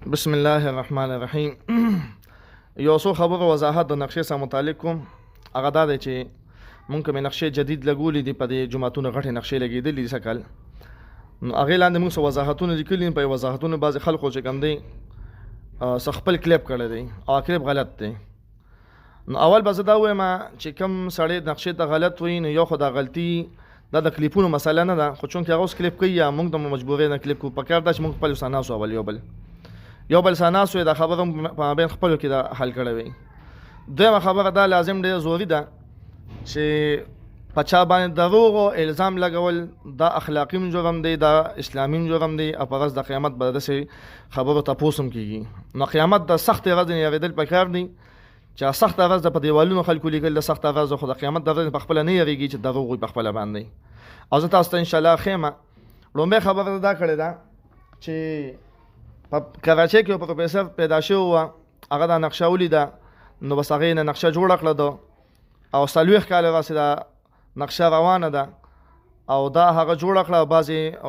بسم الله الرحمن الرحیم. یو څو خبرو وضاحت د نقشې سره متعلق کوم. هغه دا دی چې مونږ کومې نقشې جدید لګولې دي، په دې جوماتونو غټې نقشې لګېدلې دي سږ کال. نو هغې لاندې مونږ څه وضاحتونه لیکلي دي. په وضاحتونو بعضې خلکو چې کوم دی څه خپل کلیپ کړی دی او کلیپ غلط دی. نو اول به زه دا ووایم چې کوم سړی نقشې ته غلط وایي، نو یو خو دا غلطي دا د کلیپونو مسله نه ده، خو چونکې هغه اوس کلیپ کوي یا مونږ د مجبورۍ نه کلیپ کوو. پکار ده چې مونږ خپل سره ناست اول یو بل سره ناست وي، دا خبره په مابین خپلو کې دا حل کړی وي. دویمه خبره دا لازم ډېر ضروري ده چې په چا باندې دروغ او الزام لګول دا اخلاقي جرم دی، دا اسلامي جرم دی، او په ورځ د قیامت به داسې خبرو تپوس هم کېږي. نو قیامت د سختې ورځې نه یېرېدل پکار دي چې سخته ورځ د په دیوالونو خلکو لیکل د سخته ورځ، خو د قیامت د ورځې په خپله نه یېرېږي چې دروغ وي په خپله باندې. او زه تاسو ته انشاءالله ښیم. لومبۍ خبره دا کړې ده چې په کراچۍ کې یو پروفیسر پیدا شوی وه، هغه دا نقشه ولیده، نو بس هغې نه نقشه جوړه کړه ده او 40 کاله راسې دا نقشه روانه ده او دا هغه جوړه کړه. بعضې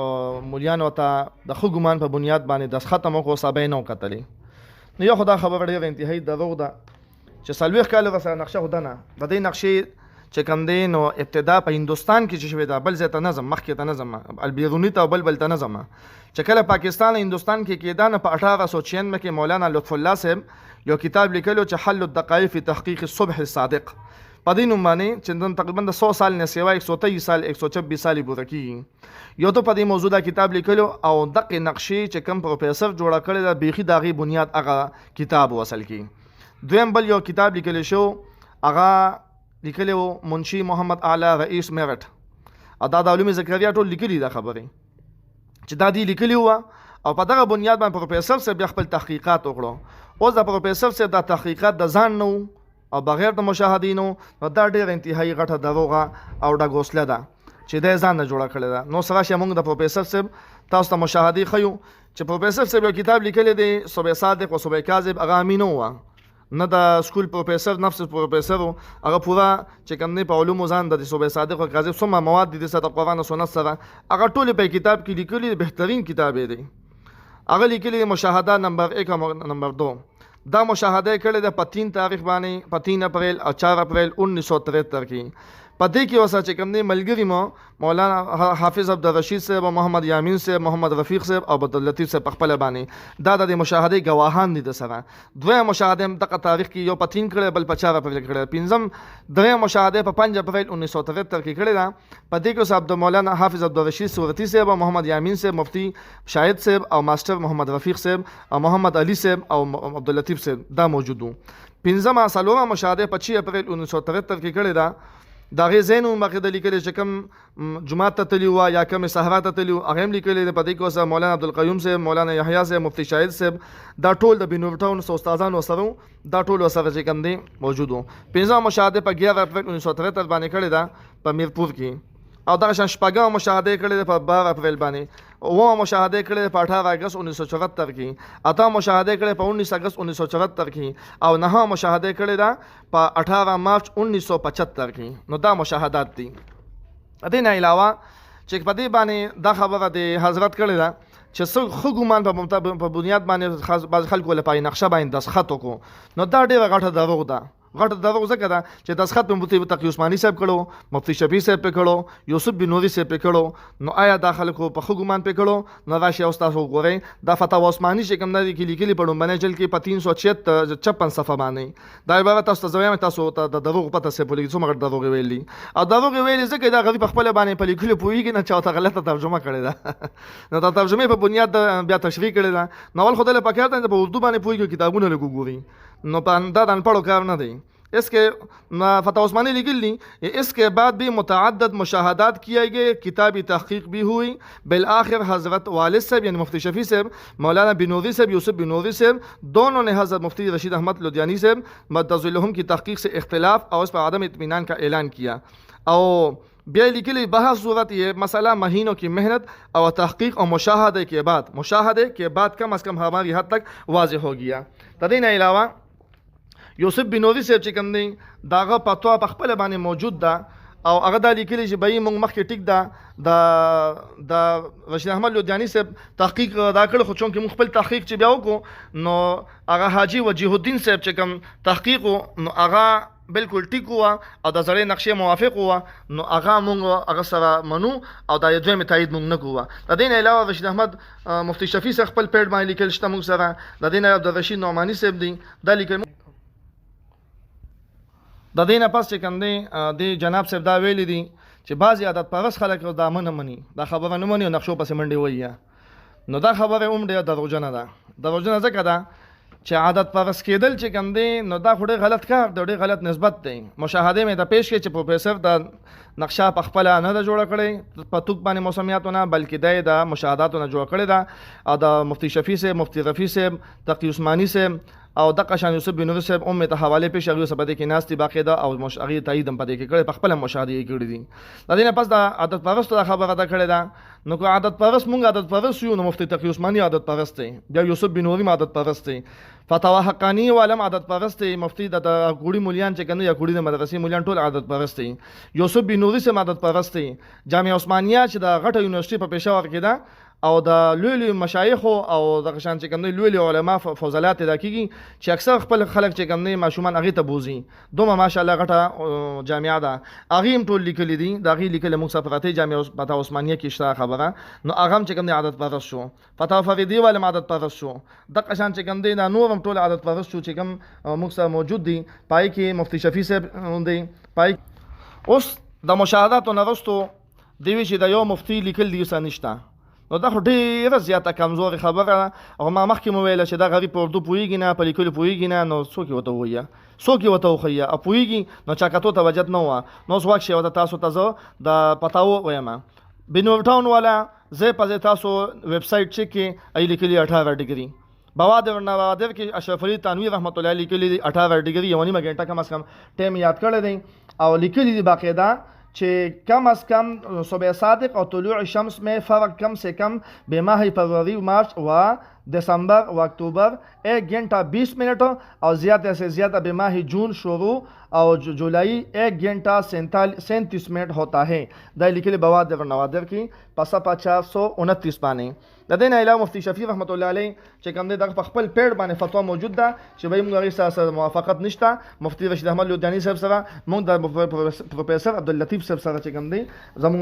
مولیانو ته د ښه ګمان په بنیاد باندې دستخط هم وکړو، صحابه یې نه وکتلې. نو یو خو دا خبره ډېره انتهایي دروغ ده چې 40 کاله راسره نقشه خو ده نه. د دې نقشې چې کوم دی نو ابتدا په هندوستان کې چې شوې ده، بل ځای ته نه ځم، مخکې ته نه ځم، البیروني ته او بل ته نه ځم. چې کله پاکستان هندوستان کې کېده نو په 1896 کې مولانا لطف الله صاحب یو کتاب لیکلو چې حل الدقایق فی تحقیق الصبح الصادق، په دې نوم باندې چې تقریبا د 100 سال نه سیوا 123 سال 126 سال پوره کېږي. یو ته په دې موضوع دا کتاب لیکلو او دغه نقشې چې کوم پروفیسر جوړه کړې ده بیخي د هغې بنیاد هغه کتاب وصل کی. دویم بل یو کتاب لیکلی شو، هغه لیکلی و منشي محمد اعلی رئیس میرټ، او دا د علوم زکریا ټول لیکلي دا خبرې چې دا دی لیکلي وه، او په دغه بنیاد باندې پروفیسر صاحب بیا خپل تحقیقات وکړو. اوس د پروفیسر صاحب دا تحقیقات د ځان نه او بغیر د مشاهدینو، نو دا ډېر انتهایي غټه دروغه او ډګوسله ده چې دی ځان نه جوړه کړې ده. نو سره چې موږ د پروفیسر صاحب تاسو ته مشاهدې ښیو چې پروفیسر صاحب یو کتاب لیکلی دی صبح صادق و صبح کاذب، هغه امینو وه، نه د سکول پروفیسر نفس پروفیسر و، هغه پوره چې کوم دی په علومو ځان د صبح صادق او کاذب څومره مواد دي د سره قرآن او سنت سره، هغه ټولې په کتاب کې لیکلي. بهترین کتاب دی. هغه لیکلي مشاهده نمبر 1 او نمبر 2. دا مشاهده کړې ده په 3 تاریخ باندې، په 3 اپریل او 4 اپریل 1973 کې. په دې کې وسه چې کوم دی ملګري مو مولانا حافظ عبدالرشید صاحب، محمد یامین صاحب، محمد رفیق صاحب او عبداللطیف صاحب په خپل باندې دا د مشاهده گواهان دي. د سره دوه مشاهده دغه تاریخ کې یو په 3 کړه، بل په 4 اپریل کړه، پنځم درې مشاهده په 5 اپریل 1973 کې کړه ده. په دې کې صاحب د مولانا حافظ عبدالرشید صورتی صاحب، محمد یامین صاحب، مفتی شاهد صاحب او ماستر محمد رفیق صاحب او محمد علي صاحب او عبداللطیف صاحب دا موجود وو. پنځمه څلورمه مشاهده په 6 اپریل 1973 کې کړه ده. دا غي زینو مخه د لیکل چې کوم جمعه ته تلی و یا کوم صحرا ته تلی، هغه هم لیکل دي. په دې کې اوسه مولانا عبدالقیوم صاحب، مولانا یحیی صاحب، مفتی شاهد صاحب، دا ټول د بنور ټاون استادانو سره دا ټول سره چې کوم دي موجود وو. پنځمه مشاهده په 11 اپریل 1973 باندې کړی دا په میرپور کې، او دا شان شپږمه مشاهده کړی په 12 اپریل باندې، اومه مشاهده کړی په 18 اگست 1974 کې، اته مشاهده کړی په 19 اگست 1974 کې، او نه مشاهده کړی دا په 18 مارچ 1975 کې. نو دا مشاهدات دي. دې نه علاوه چې په دې باندې دا خبره د حضرت کړی دا چې څو خو ګمان په بنیاد باندې بعض خلکو لپاره نقشه باندې دستخط وکړو، نو دا ډېره غټه دروغ ده. غټه دروغ ځکه ده چې دستخط په مفتی تقی عثماني صاحب کړو، مفتی شفیع صاحب په کړو، یوسف بن نوري صاحب په کړو. نو آیا دا خلکو په خو ګمان په کړو؟ نو راشي او تاسو وګورئ دا فتاوا عثماني چې کوم دی کې لیکلي په لومبنۍ جلد کې په 356 صفحه باندې دا عبارت تاسو ته زویم تاسو ته د دروغ پته څه پولیس څومره دروغ ویلي، او دروغ ویلي ځکه دا غوی په خپل باندې په لیکلو پوېږي نه چاته غلطه ترجمه کړې ده. نو دا ترجمه په بنیاد بیا تشریح کړې ده. نو ول خدای له پکار ته په اردو باندې پوېږي کتابونه له ګوري، نو په دا دن پړو کار نه دی. اس کے فتح عثمانی لکھ لی، اس کے بعد بھی متعدد مشاہدات کیے گئے، کتابی تحقیق بھی ہوئی. بالآخر حضرت والد صاحب یعنی مفتی شفیع صاحب، مولانا بنوری صاحب، یوسف بنوری صاحب دونوں نے حضرت مفتی رشید احمد لدھیانی صاحب مدظ الہم کی تحقیق سے اختلاف اور اس پر عدم اطمینان کا اعلان کیا. اور بیا لیکلی بہت صورت یہ مسئلہ مہینوں کی محنت اور تحقیق اور مشاہدے کے بعد کم از کم ہماری حد تک واضح ہو گیا. تدین علاوہ یوسف بن نوري صاحب چې کوم دی داغه پتوا په خپل باندې موجود ده، او هغه دا لیکلی چې به موږ مخکې ټیک د رشید احمد لودیانی صاحب تحقیق دا کړ، خو چونکې موږ خپل تحقیق چې بیا وکړو نو هغه حاجی وجیه الدین صاحب چې کوم تحقیق نو هغه بالکل ټیک و او د زړې نقشې موافق و، نو هغه موږ هغه سره منو او دا یو دویم تایید موږ نه کوو. د دې نه علاوه رشید احمد مفتی شفیع صاحب خپل پیډ باندې لیکل شته موږ سره. د دې نه عبد الرشید نعمانی صاحب دی دا لیکل. د دې نه پس چې کوم دی د جناب صاحب دا ویلي دي چې بعضې عادت پرست خلک دا نه مني، دا خبره نه مني او نقشو پسې منډې وایي. نو دا خبره هم ډېره دروغجنه ده. دروغجنه ځکه ده چې عادت پرست کېدل چې کوم دی نو دا خو ډېر غلط کار دی، ډېر غلط نسبت دی. مشاهده مې ته پیش کړې چې پروفیسر د نقشه په خپله نه ده جوړه کړې په توک باندې موسمیاتو نه، بلکې دا یې د مشاهداتو نه جوړه کړې ده. او د مفتی شفیع صاحب، مفتی رفیع صاحب، تقی عثماني صاحب او دغه شان یوسف بن نور صاحب هم ته حواله پیش هغه سبا د کې ناستي باقاعده او هغه تایید هم پدې کې کړي، په خپل مشاهده یې کړی دي. د دې نه پس د عادت پرست د خبره ده کړې ده. نو کو عادت پرست مونږ عادت پرست یو، نو مفتی تقی عثماني عادت پرست دی، بیا یوسف بن نور عادت پرست دی، فتاوا حقانی عالم عادت پرست دی، مفتی د ګوړي مولیان چې کنه یا ګوړي د مدرسې مولیان ټول عادت پرست دی، یوسف بن نور سم عادت پرست دی. جامعه عثمانیه چې د غټه یونیورسيټي په پېښور کې ده او د لوی مشایخ او د شان چې کوم لوی علما فضلات ادا کیږي چې اکثر خپل خلک چې کوم ماشومان هغه ته بوزي. دومره ماشاءالله غټه جامعه ده، هغه هم ټول لیکلي دي، دا غي لیکل موږ صفراته جامعه فتاوا عثمانیه کې شته خبره. نو هغه هم چې کوم عادت پرست شو، فتاوا فریدی ولې عادت پرست شو، د شان چې کوم دی نور هم ټول عادت پرست شو چې کوم موږ سره موجود دي. پای کې مفتی شفیع صاحب دی، پای اوس د مشاهداتو نه وروسته دی وی چې د یو مفتی لیکل دی وسه نشته. نو دا خو ډېره زیاته کمزورې خبره ده. او ما مخکې مو ویله چې دا غریب په اردو پوهېږي نه، په لیکلو پوهېږي نه، نو څوک یې ورته ووایه، څوک یې ورته وښیه. او پوهېږي نو چاکتو ته وجد نه وه. نو اوس وخت شی تاسو ته زه د پتاو وایم بنور ټاون والا ځای په ځای تاسو ویب سایټ چیک کې ای لیکلي 18 ډګري بوادر نوادر کې اشرف علي تنویر رحمت الله علیه لیکلي 18 ډګري یو نیمه غنټه کم از کم ټایم یاد کړی دی او لیکلي دي باقاعده چې کم از کم صبح صادق اور طلوع شمس میں فرق کم سے کم بے ماہ فروری مارچ و دسمبر و اکتوبر 1 گھنٹہ 20 منٹ اور زیادہ سے زیادہ بے ماہ جون شروع اور جولائی 1 گھنٹہ 37 منٹ ہوتا ہے. دا لیکلی بوادر نوادر کی پسا 529 باندې. د دې نه علاوه مفتی شفیع رحمت الله علیه چې کوم دی دغه په خپل پیډ باندې فتوا موجود ده چې به موږ هغې سره موافقت نشته. مفتی رشید احمد لودیانی صاحب سره موږ د پروفیسر عبداللطیف صاحب سره چې کوم دی زموږ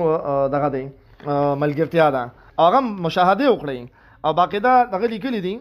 دغه دی ملګرتیا ده او هغه مشاهده وکړئ او باقاعده دغه لیکلي دي.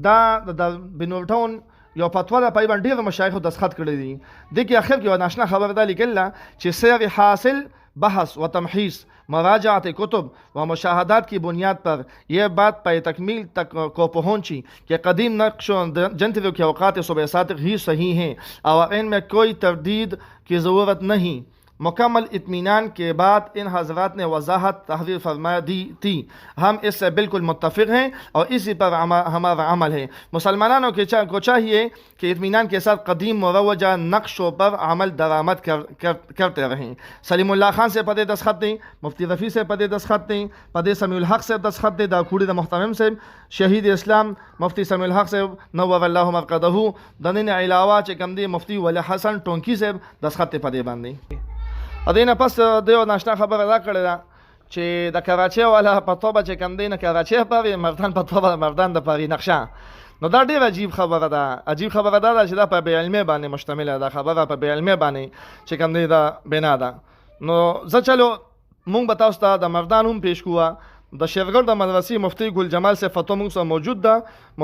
دا د بنور ټاون یو فتوا ده، پای باندې ډېر مشایخو دستخط کړی دي. دې کې اخر کې یو ناشنا خبر ده لیکله چې سیر حاصل بحث و تمحیص مراجعت کتب و مشاہدات کی بنیاد پر یہ بات پہ تکمیل تک کو پہنچی کہ قدیم نقش و جنتروں کے اوقات صبح صادق ہی صحیح ہیں اور ان میں کوئی تردید کی ضرورت نہیں. مکمل اطمینان کے بعد ان حضرات نے وضاحت تحریر فرما دی تھی. ہم اس سے بالکل متفق ہیں اور اسی پر ہمارا عمل ہے. مسلمانوں کو چاہیے کہ اطمینان کے ساتھ قدیم مروجہ نقشوں پر عمل درآمد کرتے رہیں. سلیم اللہ خان سے پدے دستخط دیں، مفتی رفیع سے پدے دستخط دیں، پدے سمیع الحق سے دستخط دیں، داکھوڑی دا محترم سے شہید اسلام مفتی سمیع الحق سے نور اللہ مرقدہ دنین علاوہ چکم دی مفتی ولی حسن ټونکی سے دستخط پدے باندې. ا دې نه پس د یو ناشنا خبره دا کړې ده چې د کراچۍ والا پتو به چې کوم دی نه کراچۍ پاري مردان پتو به مردان د پاري نقشه. نو دا ډېر عجیب خبره ده. عجیب خبره دا ده چې دا په بې علمۍ باندې مشتمله ده، خبره په بې علمۍ باندې چې کوم دی دا بنا ده. نو زه چلو مونږ به تاسو ته د مردان هم پیش کوه. د شیرګل د مدرسې مفتی ګل جمال سے فتوا موږ سره موجود ده.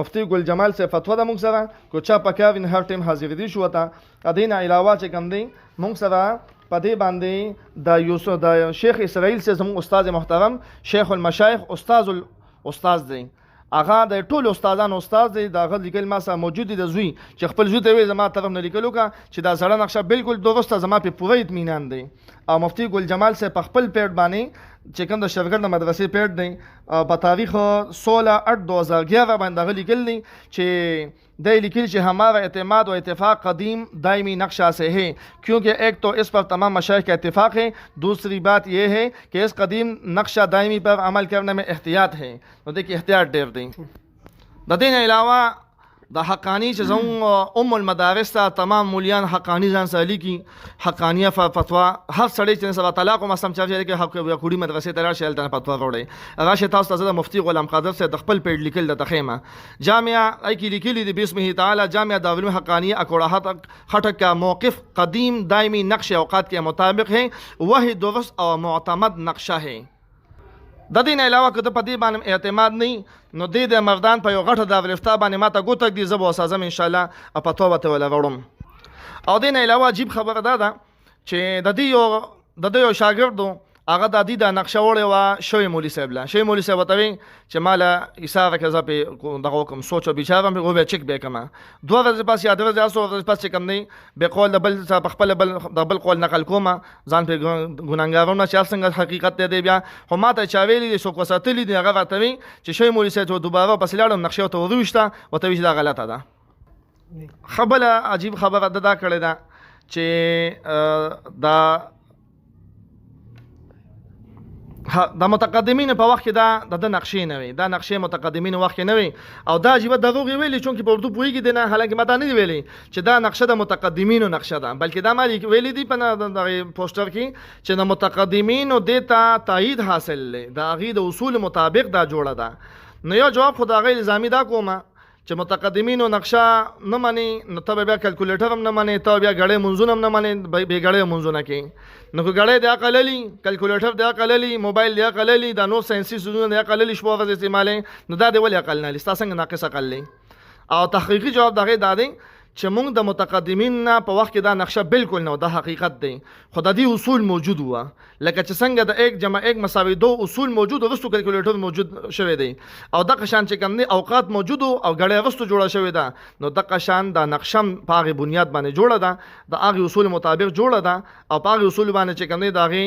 مفتی ګل جمال سے فتوا ده موږ سره کو چا پکار ان هر ټیم حاضر دي شو ته. ا دې نه علاوه چې کوم دی موږ سره پدې باندې د یوسف د شیخ اسرائیل سے زموږ استاد محترم شیخ المشایخ استاد دی. هغه د ټول استادانو استاد دی. دا غل لیکل ما سره موجود دی. د زوی چې خپل زوی ته وی زما طرف نه لیکلو کا چې دا سړی نقشه بالکل درسته زما په پوره اطمینان دی. او مفتی ګل جمال سے په خپل پیډ باندې چې کوم د شرګر د مدرسې پیډ دی په تاریخ 16/8/2011 باندې غل لیکل دی چې دے لیکل کہ ہمارا اعتماد و اتفاق قدیم دائمی نقشہ سے ہے کیونکہ ایک تو اس پر تمام مشائخ کا اتفاق ہے، دوسری بات یہ ہے کہ اس قدیم نقشہ دائمی پر عمل کرنے میں احتیاط ہے. تو دیکھیے احتیاط ډیر دی. د دې نه علاوه دا حقانی چې زموږ المدارس ته تمام مولیان حقانی ځان سره لیکي، حقانیه فتوا. هر سړی چې سبا طلاق هم سم چارجه کې حق یا کوړي مدرسې ته راشي هلته فتوا وروړي. راشه تاسو ته مفتی غلام قادر صاحب د خپل پیډ لیکل د تخیمه جامعه ای کې لیکلي دي بسمه تعالی جامعه دارالعلوم حقانیه اکوڑاحت خټک کا موقف قدیم دائمی نقش اوقات کے مطابق ہے، وہی درست اور معتمد نقشہ ہے. د دې نه علاوه که د په دې باندې اعتماد نه نو د مردان په یو غټه دارالافتا باندې ماته ګوته ږدي، زه به وسازم انشاءالله فتوا ورته وړم. او دې نه علاوه عجیب خبره دا ده چې د دې یو شاګردو هغه د دې د نقشه وړې وه شوی مولي صاحب له. شوی مولي صاحب ورته وایي چې ما له ایساره که زه پرې دغه وکړم سوچ او بچاره مې وبیا چک بیا کړم. 2 ورځې پس یا 3 ورځې څو ورځې پس چې کوم دی بې قول د بل څه په خپله د بل قول نقل کوم ځان پرې ګناهګارونه چې څنګه حقیقت دی بیا خو ما ته چا ویلي دي څوک وساتلي دي هغه ورته وایي چې شوی مولي صاحب دوباره پسې لاړم نقشه ورته ورویشته ورته وایي چې دا غلطه ده. خبره عجیب خبره دا کړې ده چې دا د متقدمین په وخت کې د نقشې نه وي، دا نقشې متقدمین وخت کې نه وي. او دا عجیبه دروغ یې ویلي چونکې په اردو پوهېږي دی نه، حالانکه ما دا نه دي ویلي چې دا نقشه د متقدمینو نقشه ده، بلکې دا ما ویلي دي په دغه پوسټر کې چې د متقدمینو دې ته تایید حاصل دی، د هغې د اصول مطابق دا جوړه ده. نو یو جواب خو د هغې الزامي دا کومه چې متقدمینو نقشه نه مني نو ته بیا کلکولیټر هم نه مني، ته بیا ګړی منځونه هم نه مني، بې ګړی منځونه کوي. نو که ګړی د عقل لي، کلکولیټر د عقل لي، موبایل د عقل لي، دا نور ساینسي څیزونه د عقل لي شپه ورځ استعمالوي، نو دا د ولې عقل نه لي؟ ستا څنګه ناقص عقل لي؟ او تحقیقي جواب د هغې دا دی چې موږ د متقدمین نه په وخت کې دا نقشه بالکل نه، دا حقیقت دی، خو د دې اصول موجود وه. لکه چې څنګه د 1 جمع 1 مساوي 2 اصول موجود، وروستو کلکولیټر موجود شوی دی، او دغه شان چې کوم دی اوقات موجود او غړی وروستو جوړه شوې ده، نو دغه شان دا نقشه په هغې بنیاد باندې جوړه ده، د هغې اصول مطابق جوړه ده، او په هغې اصول باندې چې کوم دی د هغې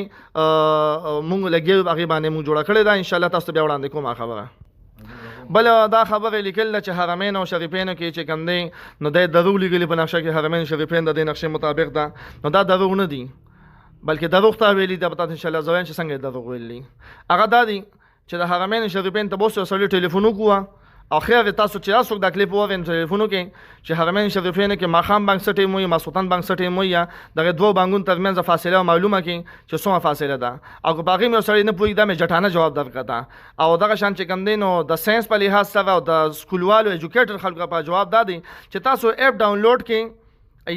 موږ لګیا هغې باندې موږ جوړه کړې ده. انشاءالله تاسو ته بیا وړاندې کوم خبره. بل دا خبره لیکل چې حرمین او شریفین کې چې کوم دی نو د دروغ لیکلي په نقشه کې حرمین شریفین د دې نقشې مطابق ده، نو دا دروغ نه دي بلکې دروغ ته ویلي ده. به تاسو انشاءالله زه وایم چې څنګه دروغ ویلي. هغه دا دی چې د حرمین شریفین ته به اوس یو سړي ټلیفون وکړو او خیر تاسو چې تاسو دا کلیپ ووین ټلیفونو کې چې حرمین شریفین کې ماښام بانک څه ټایم وي، ماسخوتن بانک څه ټایم وي، یا دغه دوه بانکونو ترمنځ فاصله معلومه کړي چې څومره فاصله ده. او که په هغې مې یو سړی نه پوهېږي دا مې جټانه جواب درکړه. او دغه شان چې کوم دی نو د ساینس په لحاظ سره او د سکولوالو ایجوکیټر خلکو په جواب دا دی چې تاسو ایپ ډاونلوډ کړئ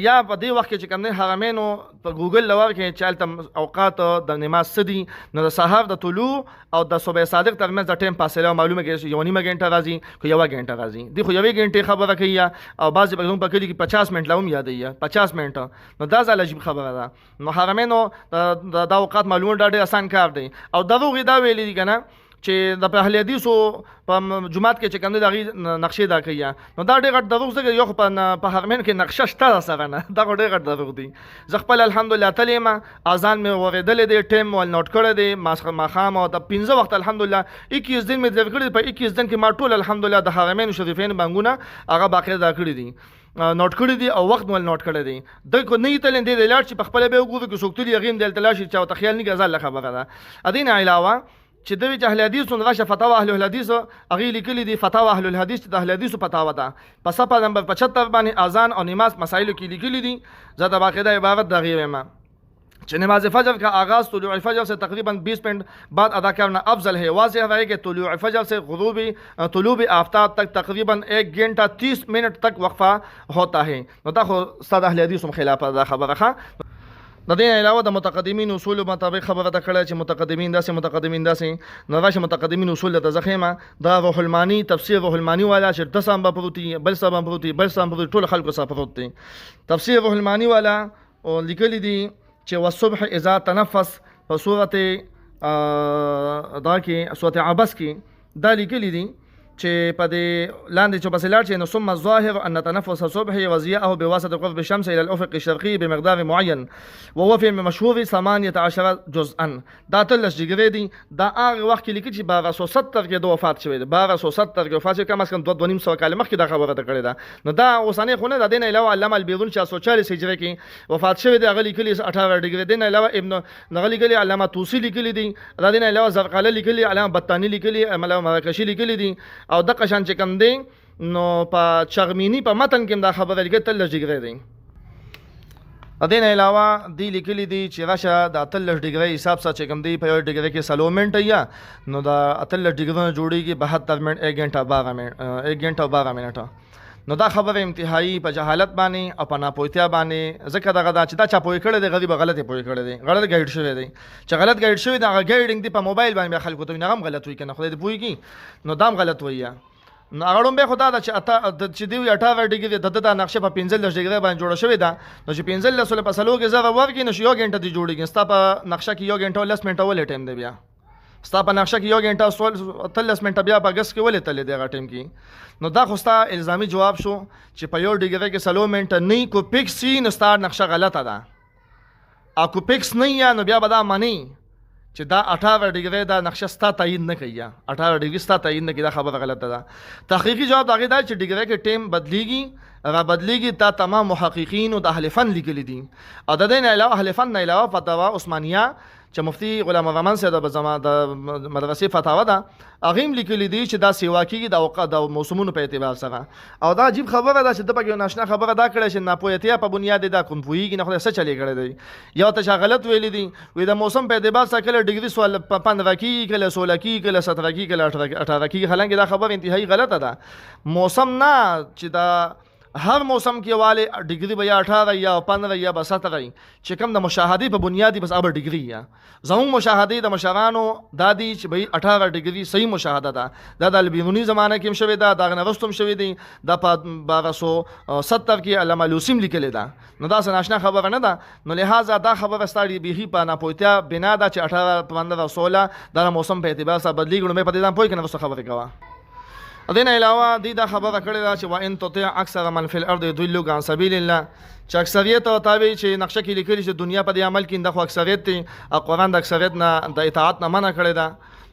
یا په دې وخت کې چې کوم دی حرمینو په ګوګل لور کې چې هلته اوقات د نماز څه دي، نو د سهار د طلوع او د صبح صادق ترمنځ د ټایم فاصله معلومه کړي، 1.5 غنټه راځي که 1 غنټه راځي، دی خو 1 غنټې خبره کوي، او بعضې پکې په کلي کې 50 منټ لا هم یادوي 50 منټه، نو دا ځل عجیب خبره ده. نو حرمینو د اوقات معلومول دا ډېر اسان کار دی. او دروغ یې دا ویلي دي که نه چې د اهل حدیثو په جومات کې چې کوم دی د هغې نقشې دا کوي، نو دا ډېر غټ دروغ ځکه یو خو په حرمین کې نقشه شته سره نه، دا خو ډېر غټ دروغ دي. زه خپل الحمدلله تللی یم، اذان مې اورېدلی دی، ټایم مې نوټ کړی دی، ماښام او د 15 وخت الحمدلله 21 دن مې تېر کړي دي. په 21 دن کې ما ټول الحمدلله د حرمین شریفین بانکونه هغه باقاعده کړي دي، نوٹ کړی دي او وخت مول نوٹ کړی دي. د کو نه تلین دی لاړ چې په خپل به وګوري چې څوک تلی غیم دلته لاشي چې او تخیل نه غزل خبره ده. ادین علاوه چې دوی اهل حدیث نو راشه فتاوا اهل الحدیث اغه لیکلي دي، فتاوا اهل الحدیث د اهل حدیث فتاوا ده په صفحه نمبر 75 باندې اذان او نماز مسائل کې لیکلي دي. زه د باقاعده عبارت دغه وایم چې نماز فجر کا آغاز طلوع الفجر سے تقریبا 20 منٹ بعد ادا کرنا افضل ہے. واضح ہے کہ طلوع الفجر سے طلوع آفتاب تک تقریبا 1 گھنٹہ 30 منٹ تک وقفہ ہوتا ہے. نو دا خو استاد اهل حدیث خلاف دا خبره. د دې علاوه د متقدمین اصول مطابق خبره ده کړه چې متقدمین داسې نو راشه متقدمین اصول د زخیمه دا روح المانی تفسیر روح المانی والا چې د سم بپروتی بل سم بپروتی ټول خلکو سره پروت دي. تفسیر روح المانی والا او لیکلی دي چې والصبح اذا تنفس په سورته دا کې سورته عبس کې دا لیکلی دي چې په دې لاندې چې بس لاړ چې نو ثم الظاهر ان تنفس الصبح وضياءه بواسطه قرب الشمس الى الافق الشرقي بمقدار معين وهو في مشهور 18 جزءا. دا تلش جګری دي. دا هغه وخت کې لیکل چې 1270 کې د وفات شوی دی، 1270 کې وفات شوی، کم از کم 2.5 کال مخکې دا خبره ته کړې ده. نو دا اوسانه خو نه د دین علاوه علامه البیرون 440 هجری کې وفات شوی دی، هغه لیکلي 18 ډیګری دین علاوه ابن نغلی لیکلي، علامه توسی لیکلي دي، د دین علاوه زرقاله لیکلي، علامه بطانی لیکلي، علامه مراکشی لیکلي دي. او د قشان چې کوم دی نو په چغمینی په متن کې دا خبره لګي 13 ډیګري دی. ادین علاوه دی لیکلی دی چې راشه د 13 ډیګري حساب سره چې کوم دی په یو ډیګري کې 100 منټ یا نو دا 13 ډیګرونه جوړیږي 72 منټ 1 غنټه 12 منټه. نو دا خبره انتهایی په جهالت باندې او په ناپوهتیا باندې ځکه دغه دا چې دا چا پوهې کړی دی غریب غلطې پوهې کړی دی غلط ګایډ شوی دی چې غلط ګایډ شوی دی هغه ګایډینګ دی په موبایل باندې خلکو ته نه هم غلط وي کنه خدای دې پوهېږي نو دا هم غلط وي. نو هغه ډومبه خدا دا چې دی 18 ډیګري د نقشه په 15 ډیګري باندې جوړه شوې ده نو چې 15 سول په سلو کې زره ورګي نو یو غنټه دی جوړیږي ستا په نقشه کې یو غنټه 10 منټه ولې ټایم دی بیا ستا په نقشه کې یو غنټه 13 منټه بیا په غس کې ولې تللی دی هغه ټایم کې. نو دا خو ستا الزامي جواب شو چې په یو ډیګري کې سلو منټه نه کو پکس سی نو ستا نقشه غلطه ده اكو پکس نه یا نو بیا به دا معنی چې دا 18 ډیګري دا نقشه ستا تایید نه کوي 18 ډیګري ستا تایید نه کوي دا خبره غلطه ده. تحقیقي جواب دا غي دا چې ډیګري کې ټیم بدلیږي را بدلیږي تا تمام محققین او د اهل فن لیکلي دي او د دې نه علاوه اهل فن نه علاوه فتاوا عثمانیه چې مفتی غلام الرحمن صاحب د مدرسې فتاوا ده هغه هم لیکلي دي چې دا سیوا کېږي د اوقات د موسمونو په اعتبار سره او دا عجیب خبره ده چې د پکې ناشنا خبره دا کړې چې ناپوهتیا په بنیاد دا کوم پوهیږي نه خو څه چلی کړی دی یو ته غلط ویلي دي وې د موسم په اعتبار سره کله ډیګري سوال 15 کې کله 16 کې کله 17 کې کله 18 کې حالانکه دا خبره انتهایی غلطه ده. موسم نه چې دا هر موسم کې والے ډیګري بیا 18 یا 15 یا 17 چې کوم د مشاهدې په بنیادی بس ابر ډیګري یا زموږ مشاهدې د مشرانو دادی چې بای 18 ډیګري صحیح مشاهده ده دا د بیرونی زمانه کې شوی دا دغه نوښتوم شوی دی د 1270 کې علامه لوسیم لیکل دا نو دا ناشنا خبره نه ده. نو لہذا دا خبره ستاري به په ناپوهتیا بنا دا چې 18 15 16 د موسم په اعتبار سره بدلیږي نو په دې ځان پوي کنه وسه خبره کوه. دین علاوه دی دا خبره کړې ده چې وان تطيع اکثر من فی الارض يضلوا عن سبیل الله چې اکثریت او تابع چې نقشه کې لیکلي چې دنیا په دې عمل کې د خو اکثریت ته قرآن د اکثریت نه د اطاعت نه منع کړی ده.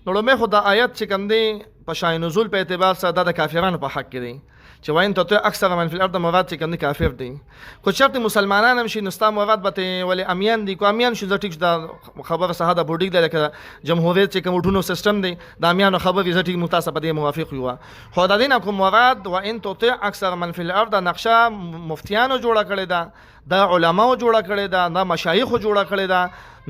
نو مې خو د آیت چې کوم دی په شای نزول په اعتبار سره د کافرانو په حق کې دی چې وان تطيع اکثر من فی الارض مراد چې کوم دی کافر دی خو شرط مسلمانان هم شي نو ستا مراد به ولې امیان دي کو امیان شو ځټیک د خبره صحه د بوډیک د لکه جمهوریت چې کوم وټونو سیستم دی د امیانو خبره ځټیک متاسفه په دې موافق یو خو د دین کوم مراد وان تطيع اکثر من فی الارض نقشه مفتیانو جوړه کړی دا د علماو جوړه کړی دا د مشایخ جوړه کړی دا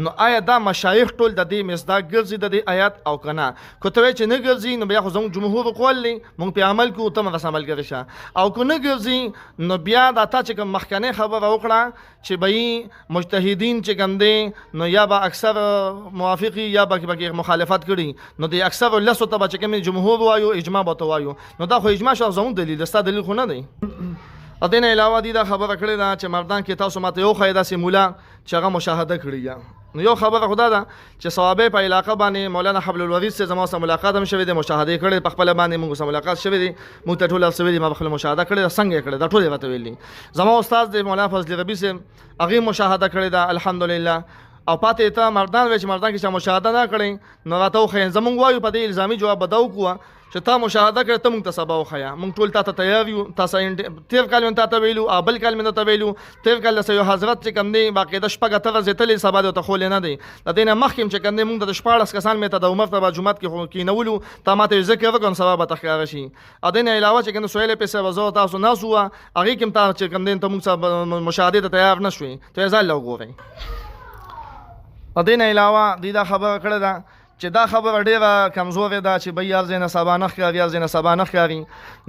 نو آیا دا مشایخ ټول د دې مصداق ګرځي د دې آیات او کنه کوته چې نه ګرځي نو بیا خو زموږ جمهور قول لې مونږ په عمل کو ته مغه عمل کوي او کو نه ګرځي نو بیا دا تا چې کوم مخکنه خبره وکړه چې به مجتهدین چې کوم دي نو یا به اکثر موافقي یا به مخالفت کړي نو د اکثر لسو ته چې کوم جمهور وایو اجماع به وایو نو دا خو اجماع شو زموږ دلیل ستا دلیل خو نه دی. ادین علاوه دی دا خبره کړې ده چې مردان کې تاسو ماته یو خیدا سي مولا چې هغه مشاهده کړی یا نو یو خبره خدا ده چې صحابه په علاقه باندې مولانا حبل الورید سره زموږ سره ملاقات هم شوی دی مشاهده کړي په خپل باندې موږ سره ملاقات شوی دی موږ ته ټول سوي دی ما خپل مشاهده کړي څنګه کړي دا ټول راته ویلي زموږ استاد دی مولانا فضل ربی سره هغه مشاهده کړي دا الحمدلله او پاتې ته مردان وچ مردان کې چې مشاهده نه کړي نو راته خو زموږ وایو په دې الزامي جواب بداو کوه چې تا مشاهده کړ ته مونږ ته سبا وخیا مونږ ټول ته تیار یو تاسو تیر کال من ته ویلو ابل کال من ته ویلو تیر کال سه حضرت چې کم دی باقاعده شپږه ته زتلې سبا ته خول نه دی د دینه مخکیم چې کم دی مونږ د شپاړس کسان مې ته د عمر ته جمعات کې نولو ته ماته ذکر وکړم سبا به تخکار شي ا دینه علاوه چې کنه سویل په سبا زو تاسو نه سو هغه کوم ته چې کم دی ته مونږ سره مشاهده ته تیار نشوي ته ځل وګورئ. ا دینه علاوه دا خبره کړه ده چې دا خبره ډیره کمزورې ده چې بیا ځنه سبانخ کوي ځنه سبانخ کوي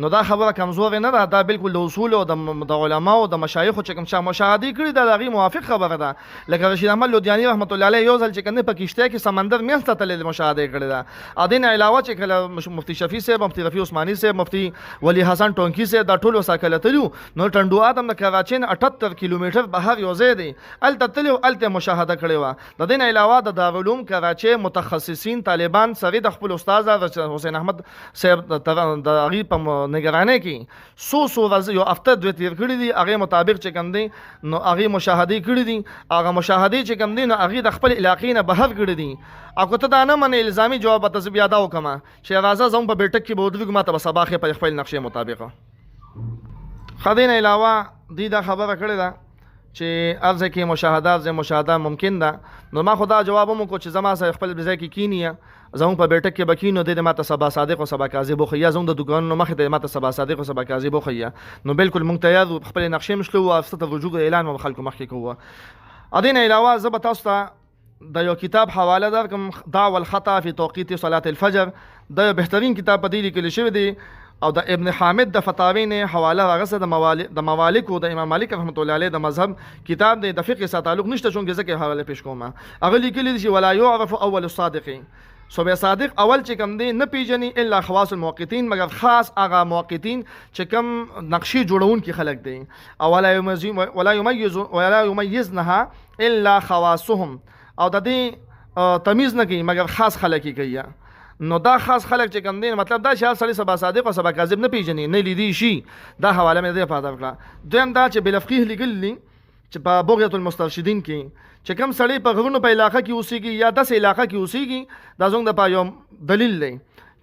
نو دا خبره کمزورې نه ده دا بالکل د اصول او د علماء او د مشایخ چې کوم څه مشاهده کړي دا دغه موافق خبره ده لکه رشید احمد لودیانی رحمت الله علیه یو ځل چې کنه په کشته کې سمندر میخ ته تل مشاهده کړي ده ا دین علاوه چې کله مفتی شفیع صاحب مفتی رفیع عثماني صاحب مفتی ولی حسن ټونکی صاحب دا ټول وساکله تلو نو ټندو ادم د کراچین 78 کیلومتر بهر یو ځای دی ال تتلو الته مشاهده کړي و د دین علاوه د دارالعلوم کراچي متخصصین طالبان سره د خپل استاد حسین احمد صاحب د هغه په نگرانۍ کې سو ورځ یو هفته دوه تیر کړی دي هغه مطابق چې کوم دي نو هغه مشاهده کړی دي هغه مشاهده چې کوم دي نو هغه د خپل علاقې نه بهر کړی دي اګه ته دا نه من الزامي جواب ته بیا دا وکما چې راځه زوم په بیٹک کې بودوګ ماته په صباح په خپل نقشې مطابق خدین علاوه دی دا خبره کړی ده چې ارزه کې مشاهده ممکن ده. نو ما خدا جواب مو کو چې زما سره خپل بځای کې کینی زمون په بیٹک کې بکینو د ماته سبا صادق او سبا کاذب خو یا زون د دکان نو مخه د ماته سبا صادق او سبا کاذب خو یا نو بالکل مونږ تیار خپل نقشې مشلو او افسته رجوع اعلان مو خلکو مخکې کوه. ادین علاوه زب تاسو ته د یو کتاب حواله درکم، دعوه الخطا فی توقیت صلاه الفجر. دا یو بهترین کتاب په دې لیکل شوی دی او د ابن حامد د فتاوی نه حواله راغسه د موالک او د امام مالک رحمت الله علیه د مذهب کتاب دی. د فقه سره تعلق نشته چون ځکه حواله پیش کوم. هغه لیکلی دی ولا يعرف اول الصادقین، صبح صادق اول چې کم دی نه پیژني الا خواص الموقتین، مگر خاص هغه موقتین چې کم نقشې جوړون کې خلق دي. ولا يميزنها الا خواصهم، او د دې تمیز نه کوي مگر خاص خلک یې کوي. نو دا خاص خلک چې کم دي مطلب دا چې سړی سبا صادق او سبا کاذب نه پیژني نه لیدي شي. دا حواله مې دې پاتې کړه. دویم دا چې بلفقيه لګلی چې په بغیت المسترشدین کې چې کم سړی په غوونو په علاقه کې اوسېږي یا داسې علاقه کې اوسېږي دا زموږ د یو دلیل دی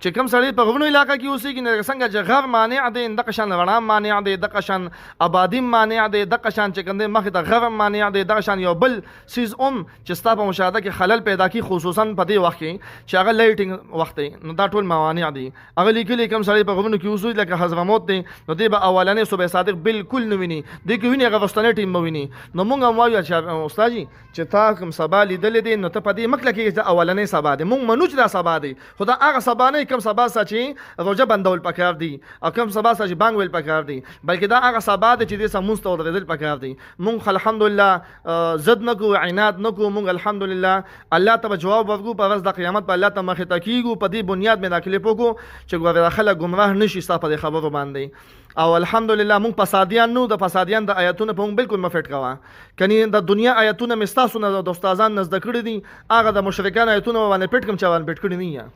چې کم سړی په غوونو علاقه کې اوسېږي نو څنګه چې غر مانع دی د قشان رڼا مانع دی د قشان آبادی مانع دی د قشان چې کنده مخې ته غر مانع دی د قشان یو بل سیز چې ستا په مشاهده کې خلل پیدا کی خصوصا په دې وخت کې چې هغه لایټینګ وخت دی نو دا ټول موانع دي. هغه لیکلي کم سړی په غوونو کې اوسېږي لکه حضرموت دی نو دی به اولنې صبح صادق بالکل نه ویني دی کې ویني هغه وستنه ټیم ویني. نو مونږ هم وایو چې استاد جی چې تا کوم سبا لیدل دي نو ته په دې مکله کې چې اولنې سبا دی مونږ منو چې دا سبا دی خدا هغه سبا نه کم سبا سچي روزه بندول پکار دي او کم سبا سچي بانګ ویل پکار دي بلکې دا هغه سبا دی چې دې سمونست او درېدل پکار دي. مونږ الحمدلله زد نکو عناد نکو مونږ الحمدلله الله ته جواب ورغو په ورځ د قیامت په الله ته مخې ته کیږو په دې بنیاد مې داخله پوکو چې ګوره خلک گمراه نشي ستا په خبرو باندې. او الحمدلله مونږ فسادیان نو د فسادیان د آیاتونه په مونږ بالکل مفټ کوا کني د دنیا آیاتونه مستاسو نه د استادان نزد کړی دي هغه د مشرکان آیاتونه باندې پټ کم چوان پټ کړی نه